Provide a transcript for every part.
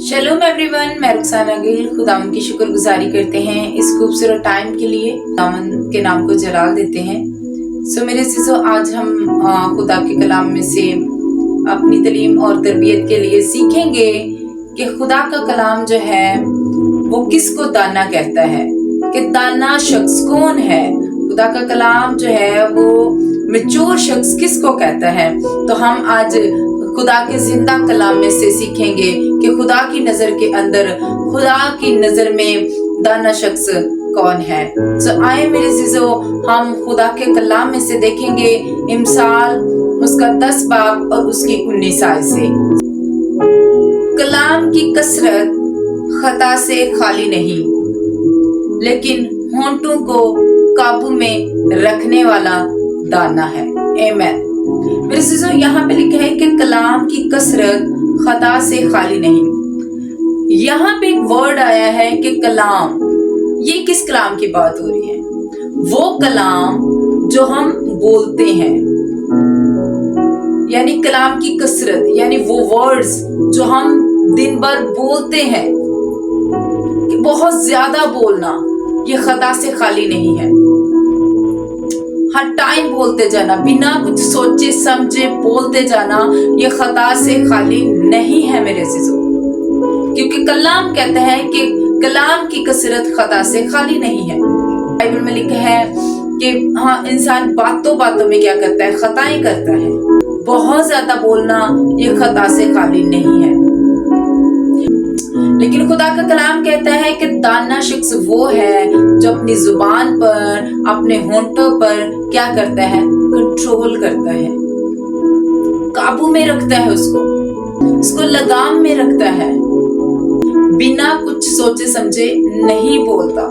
शलोम everyone, मैं रुखसाना गिल। खुदावन की शुक्रगुजारी करते हैं इस खूबसूरत टाइम के लिए। खुदावन के नाम को जलाल देते हैं। मेरे अज़ीज़ों, आज हम खुदा के कलाम में से अपनी तालीम और तरबियत के लिए सीखेंगे कि खुदा का कलाम जो है वो किसको दाना कहता है, कि दाना शख्स कौन है। खुदा का कलाम जो है वो मैच्योर शख्स किसको कहता है। तो हम आज खुदा के जिंदा कलाम में से सीखेंगे कि खुदा की नजर के अंदर, खुदा की नजर में दाना शख्स कौन है। आए मेरे अज़ीज़ों, हम खुदा के कलाम में से देखेंगे इमसाल उसका 10 बाब और उसकी 19 आयत से। कलाम की कसरत खता से खाली नहीं, लेकिन होंठों को काबू में रखने वाला दाना है। आमीन। मेरे अज़ीज़ों, यहाँ पे लिखा है कि कलाम की कसरत खता से खाली नहीं। यहाँ पे एक वर्ड आया है कि कलाम। ये किस कलाम की बात हो रही है? वो कलाम जो हम बोलते हैं, यानी कलाम की कसरत, यानी वो वर्ड्स जो हम दिन भर बोलते हैं, कि बहुत ज्यादा बोलना, ये खता से खाली नहीं है। हर टाइम बोलते जाना, बिना कुछ सोचे समझे बोलते जाना, ये खता से खाली नहीं है मेरे अज़ीज़ों। क्योंकि कलाम कहता है कि कलाम की कसरत खता से खाली नहीं है। बाइबल में लिखा है कि हाँ, इंसान बातों बातों में क्या करता है, खताएं करता है। बहुत ज्यादा बोलना ये खता से खाली नहीं है। लेकिन खुदा का कलाम कहता है कि दाना शख्स वो है जो अपनी जुबान पर, अपने होंठों पर क्या करता है, कंट्रोल करता है, काबू में रखता है, उसको लगाम में रखता है, बिना कुछ सोचे समझे नहीं बोलता,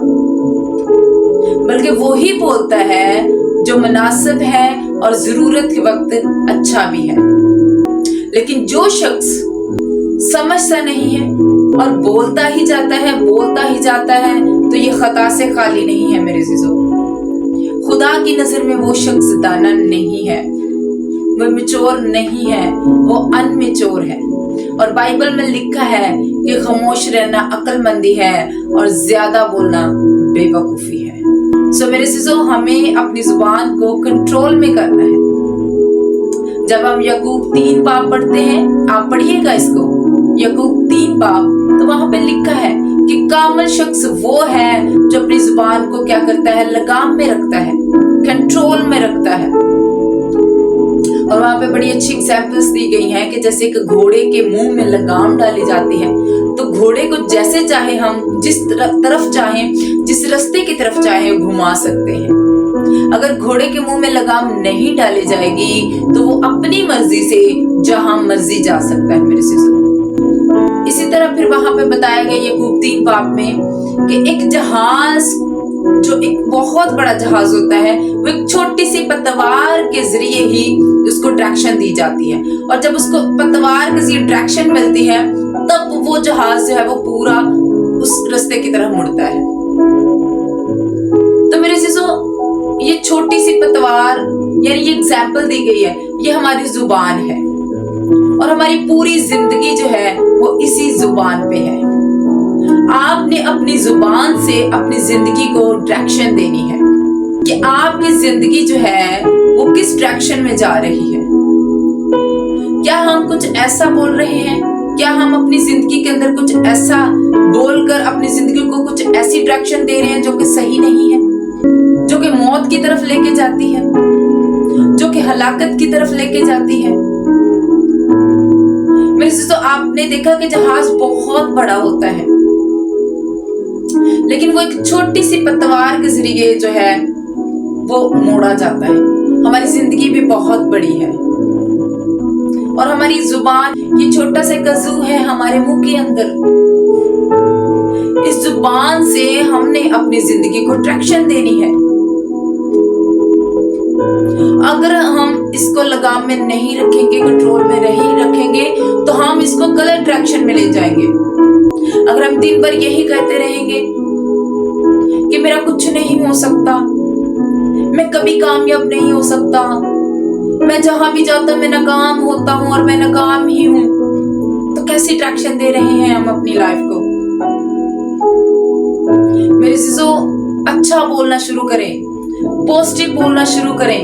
बल्कि वो ही बोलता है जो मुनासिब है और जरूरत के वक्त अच्छा भी है। लेकिन जो शख्स समझता नहीं है और बोलता ही जाता है, तो ये खता से खाली नहीं है मेरे अज़ीज़ों। खुदा की नजर में वो शख्स दाना नहीं है, वो मैच्योर नहीं है, वो अनमैच्योर है। और बाइबल में लिखा है कि खामोश रहना अक्लमंदी है और ज्यादा बोलना बेवकूफी है। मेरे अज़ीज़ों, हमें अपनी जुबान को कंट्रोल में करना है। जब हम याकूब 3 बाब पढ़ते हैं, आप पढ़िएगा इसको, याकूब 3 बाब, तो वहां पे लिखा है कि कामिल शख्स वो है जो अपनी जुबान को क्या करता है, लगाम में रखता है, कंट्रोल में रखता है। और वहां पे बड़ी अच्छी एग्जाम्पल्स दी गई हैं कि जैसे एक घोड़े के मुंह में लगाम डाली जाती है, तो घोड़े को जैसे चाहे हम जिस तरफ चाहें, जिस रास्ते की तरफ चाहे घुमा सकते हैं। अगर घोड़े के मुंह में लगाम नहीं डाली जाएगी तो वो अपनी मर्जी से जहां मर्जी जा सकता है मेरे से। इसी तरह फिर वहां पे बताया गया याकूब 3 बाब में कि एक जहाज, जो एक बहुत बड़ा जहाज होता है, वो एक छोटी सी पतवार के जरिए ही उसको ट्रैक्शन दी जाती है। और जब उसको पतवार के जरिए ट्रैक्शन मिलती है, तब वो जहाज जो है वो पूरा उस रास्ते की तरफ मुड़ता है। तो मेरे अज़ीज़ों, ये छोटी सी पतवार, यानी ये एग्जाम्पल दी गई है, ये हमारी जुबान है और हमारी पूरी जिंदगी जो है वो इसी जुबान पे है। आपने अपनी जुबान से अपनी जिंदगी को डायरेक्शन देनी है कि आपकी जिंदगी जो है वो किस डायरेक्शन में जा रही है। क्या हम कुछ ऐसा बोल रहे हैं, क्या हम अपनी जिंदगी के अंदर कुछ ऐसा बोलकर अपनी जिंदगी को कुछ ऐसी डायरेक्शन दे रहे हैं जो कि सही नहीं है, जो कि मौत की तरफ लेके जाती है, जो कि हलाकत की तरफ लेके जाती है। मेरे से तो आपने देखा कि जहाज बहुत बड़ा होता है, लेकिन वो एक छोटी सी पतवार के जरिए जो है वो मोड़ा जाता है। हमारी जिंदगी भी बहुत बड़ी है और हमारी जुबान ये छोटा सा कज़ू है हमारे मुंह के अंदर। इस जुबान से हमने अपनी जिंदगी को ट्रैक्शन देनी है। अगर हम इसको लगाम में नहीं रखेंगे, कंट्रोल में नहीं रखेंगे, तो हम इसको गलत डायरेक्शन में ले जाएंगे। अगर हम दिन भर यही कहते रहेंगे कि मेरा कुछ नहीं हो सकता, मैं कभी कामयाब नहीं हो सकता, मैं जहां भी जाता मैं नाकाम होता हूँ और मैं नाकाम ही हूँ, तो कैसी ट्रैक्शन दे रहे हैं हम अपनी लाइफ को। मेरे अजीजों, अच्छा बोलना शुरू करें, पॉजिटिव बोलना शुरू करें,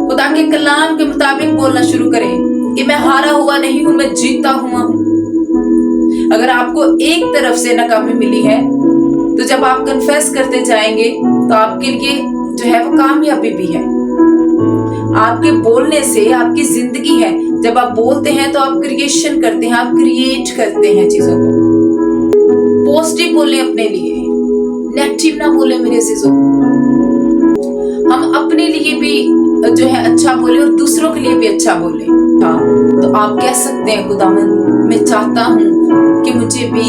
खुदा के कलाम के मुताबिक बोलना शुरू करें कि मैं हारा हुआ नहीं हूं, मैं जीता हुआ हूं। अगर आपको एक तरफ से नाकामी मिली है तो जब आप कन्फेस करते जाएंगे तो आपके लिए जो है वो कामयाबी भी है। आपके बोलने से आपकी जिंदगी है। जब आप बोलते हैं तो आप क्रिएशन करते हैं, आप क्रिएट करते हैं चीजों को। पॉजिटिव बोले अपने लिए, नेगेटिव ना बोले मेरे अजीजों। हम अपने लिए भी जो है अच्छा बोले और दूसरों के लिए भी अच्छा बोले। हाँ, तो आप कह सकते हैं खुदावंद मैं चाहता हूँ कि मुझे भी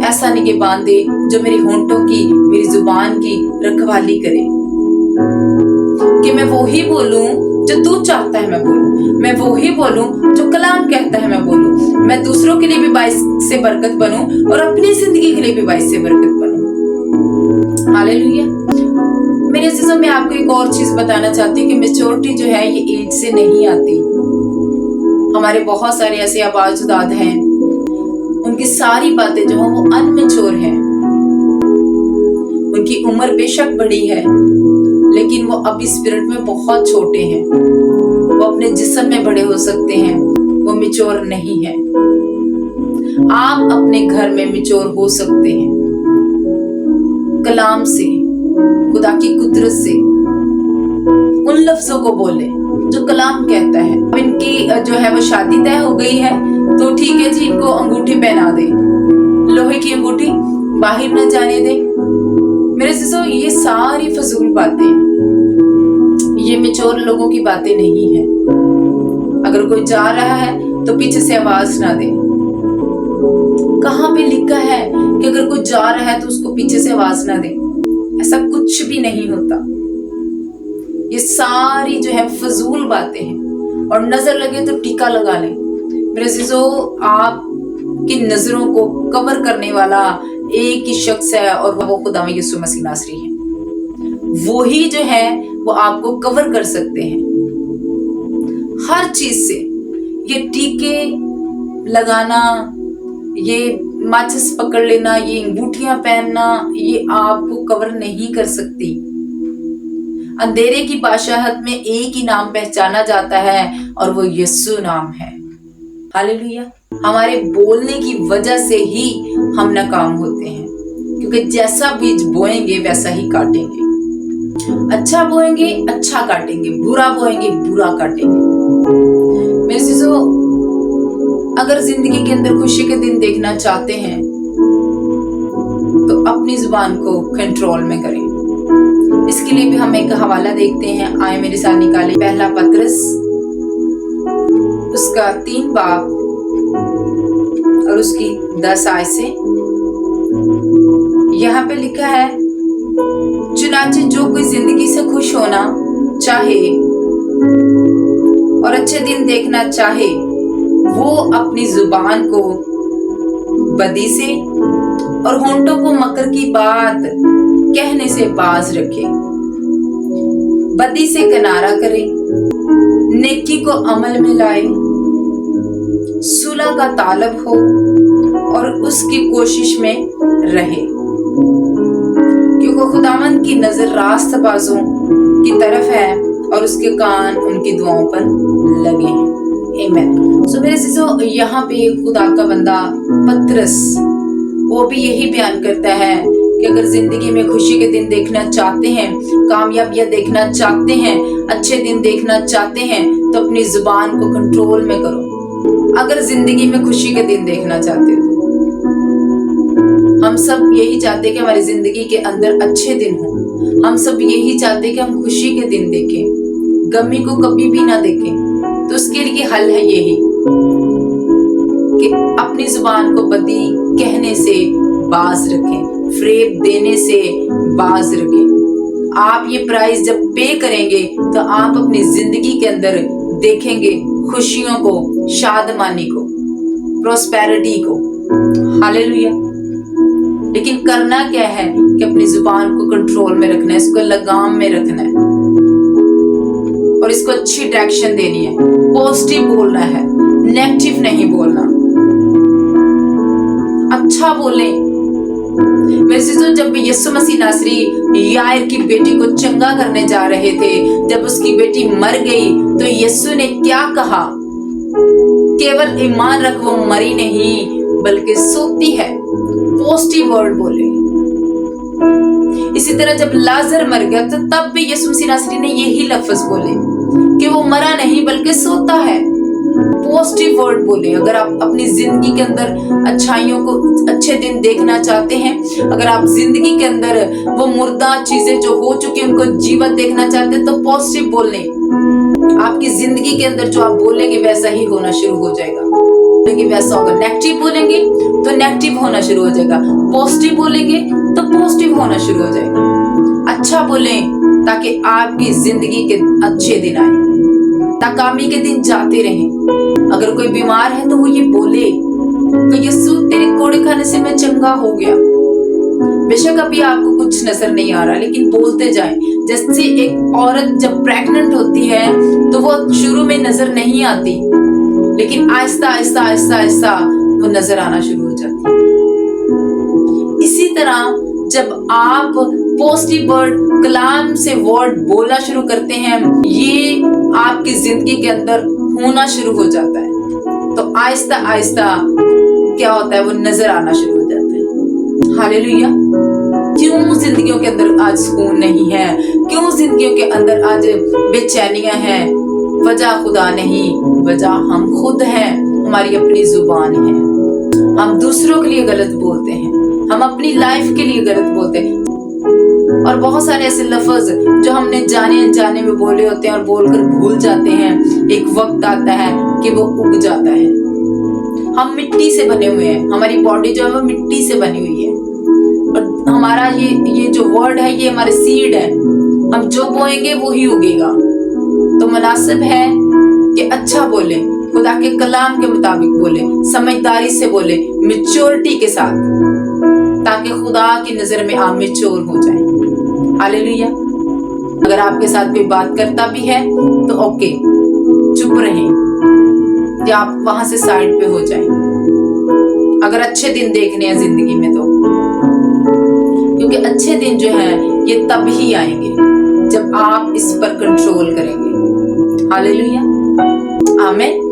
ऐसा निगहबान दे जो मेरी होंठों की, मेरी जुबान की रखवाली करे, कि मैं वो ही बोलूं जो तू चाहता है मैं बोलूं, मैं वो ही बोलूं जो कलाम कहता है मैं बोलूं, मैं दूसरों के लिए भी बाइस से बरकत बनूं और अपनी जिंदगी के लिए भी बाइस से बरकत बनूं। हालेलुया। मेरे अजीजों, मैं आपको एक और चीज बताना चाहती हूँ कि मैच्योरिटी जो है ये एज से नहीं आती। हमारे बहुत सारे ऐसे आबाजदाद हैं, उनकी सारी बातें जो है वो अनमेच्योर हैं। उनकी उम्र बेशक बड़ी है लेकिन वो अभी स्पिरिट में बहुत छोटे हैं। वो अपने जिस्म में बड़े हो सकते हैं, वो मैच्योर नहीं है। आप अपने घर में मैच्योर हो सकते हैं कलाम से, खुदा की कुदरत से। उन लफ्जों को बोले जो कलाम कहता है। इनकी जो है वो शादी तय हो गई है तो ठीक है जी, इनको अंगूठी पहना दे, लोहे की अंगूठी, बाहर न जाने दे। मेरे अजीजों, ये सारी फजूल बातें, ये मैच्योर लोगों की बातें नहीं है। अगर कोई जा रहा है तो पीछे से आवाज ना दे। कहाँ पे लिखा है कि अगर कोई जा रहा है तो उसको पीछे से आवाज ना दे? ऐसा कुछ भी नहीं होता। ये सारी जो है फजूल बातें हैं और नजर लगे तो टीका लगा लें। मेरे अजीजों, आपकी नजरों को कवर करने वाला एक ही शख्स है और वो खुदा में यीशु मसीह नासरी है। वो ही जो है वो आपको कवर कर सकते हैं हर चीज से। ये टीके लगाना, ये माचिस पकड़ लेना, ये अंगूठियां पहनना, ये आपको कवर नहीं कर सकती। अंधेरे की बादशाहत में एक ही नाम पहचाना जाता है और वो यीशु नाम है। हालेलुया। हमारे बोलने की वजह से ही हम नाकाम होते हैं, क्योंकि जैसा बीज बोएंगे वैसा ही काटेंगे। अच्छा बोएंगे अच्छा काटेंगे, बुरा बोएंगे बुरा काटेंगे। मेरे चीजों, अगर जिंदगी के अंदर खुशी के दिन देखना चाहते हैं तो अपनी जुबान को कंट्रोल में करें। इसके लिए भी हम एक हवाला देखते हैं। आए मेरे साथ निकाले पहला पत्रस उसका 3 बाब और उसकी 10 आयत से। यहाँ पे लिखा है, चुनांचे जो कोई जिंदगी से खुश होना चाहे और अच्छे दिन देखना चाहे वो अपनी जुबान को बदी से और होंठों को मकर की बात कहने से बाज रखे। बदी से किनारा करे, नेकी को अमल में लाए, सुलह का तालब हो और उसकी कोशिश में रहे, क्योंकि खुदावंद की नजर रास्तबाजों की तरफ है और उसके कान उनकी दुआओं पर लगे हैं। आमीन। सो मेरे अजीजों, यहाँ पे खुदा का बंदा पतरस वो भी यही बयान करता है कि अगर जिंदगी में खुशी के दिन देखना चाहते हैं, कामयाबियां देखना चाहते हैं, अच्छे दिन देखना चाहते हैं तो अपनी जुबान को कंट्रोल में करो। अगर जिंदगी में खुशी के दिन देखना चाहते हो, हम सब यही चाहते हैं कि हमारी जिंदगी के अंदर अच्छे दिन हो। हम सब यही चाहते हैं कि हम खुशी के दिन देखें, गमी को कभी भी ना देखें। तो उसके लिए हल है यही कि अपनी जुबान को बदी कहने से बाज रखें, फ्रेब देने से बाज रखें। आप ये प्राइस जब पे करेंगे तो आप अपनी जिंदगी के अंदर देखेंगे खुशियों को, शादमानी को, प्रोस्पेरिटी को। हालेलुया। लेकिन करना क्या है कि अपनी जुबान को कंट्रोल में रखना है, इसको लगाम में रखना है और इसको अच्छी डायरेक्शन देनी है। पॉजिटिव बोलना है, नेगेटिव नहीं बोलना। अच्छा बोलें। मेरे चीजों, जब यीशु मसीह नासरी यायर की बेटी को चंगा करने जा रहे थे, जब उसकी बेटी मर गई तो यीशु ने क्या कहा? केवल ईमान रख, वो मरी नहीं बल्कि सोती है। पॉजिटिव वर्ड बोले। इसी तरह जब लाजर मर गया तो तब भी यीशु मसीह नासरी ने यही लफ्ज बोले कि वो मरा नहीं बल्कि सोता है। पॉजिटिव वर्ड बोले। अगर आप अपनी जिंदगी के अंदर अच्छाइयों को, अच्छे दिन देखना चाहते हैं, अगर आप जिंदगी के अंदर वो मुर्दा चीजें जो हो चुकी हैं उनको जीवित देखना चाहते हैं, तो पॉजिटिव बोलने। आपकी जिंदगी के अंदर जो आप बोलेंगे वैसा ही होना शुरू हो जाएगा, लेकिन वैसा होगा। नेगेटिव बोलेंगे तो नेगेटिव होना शुरू हो जाएगा, पॉजिटिव बोलेंगे तो पॉजिटिव होना शुरू हो जाएगा। अच्छा बोलें ताकि आपकी जिंदगी के अच्छे दिन आए, नाकामी के दिन जाते रहें। अगर कोई बीमार है तो वो ये बोले कि यीशु तेरे कोड़े खाने से मैं चंगा हो गया। बेशक अभी आपको कुछ नजर नहीं आ रहा, लेकिन बोलते जाएं। जैसे एक औरत जब प्रेग्नेंट होती है तो वो शुरू में नजर नहीं आती, लेकिन आहिस्ता आहिस्ता आहिस्ता आहिस्ता वो नजर आना शुरू हो जाती है। इसी तरह जब आप पॉजिटिव वर्ड, कलाम से वर्ड बोलना शुरू करते हैं, ये आपकी जिंदगी के अंदर होना शुरू हो जाता है, तो आहिस्ता आहिस्ता क्या होता है, वो नजर आना शुरू हो जाता है। हालेलुया। क्यों जिंदगियों के अंदर आज सुकून नहीं है? क्यों जिंदगियों के अंदर आज बेचैनियां हैं? वजह खुदा नहीं, वजह हम खुद हैं। हमारी अपनी जुबान है, हम दूसरों के लिए गलत बोलते हैं, हम अपनी लाइफ के लिए गलत बोलते हैं, और बहुत सारे ऐसे लफ्ज जो हमने जाने अनजाने में बोले होते हैं और बोलकर भूल जाते हैं। एक वक्त आता है कि वो उग जाता है। हम मिट्टी से बने हुए हैं, हमारी बॉडी जो है वो मिट्टी से बनी हुई है, और हमारा ये जो वर्ड है ये हमारे सीड है। हम जो बोएंगे वो ही उगेगा। तो मुनासिब है कि अच्छा बोले, खुदा के कलाम के मुताबिक बोले, समझदारी से बोले, मैच्योरिटी के साथ, ताकि खुदा की नजर में आप मैच्योर हो जाए। हालेलुया। अगर आपके साथ कोई बात करता भी है तो ओके, चुप रहें या आप वहां से साइड पे हो जाएं, अगर अच्छे दिन देखने हैं जिंदगी में तो, क्योंकि अच्छे दिन जो है ये तब ही आएंगे जब आप इस पर कंट्रोल करेंगे। हालेलुया। आमीन।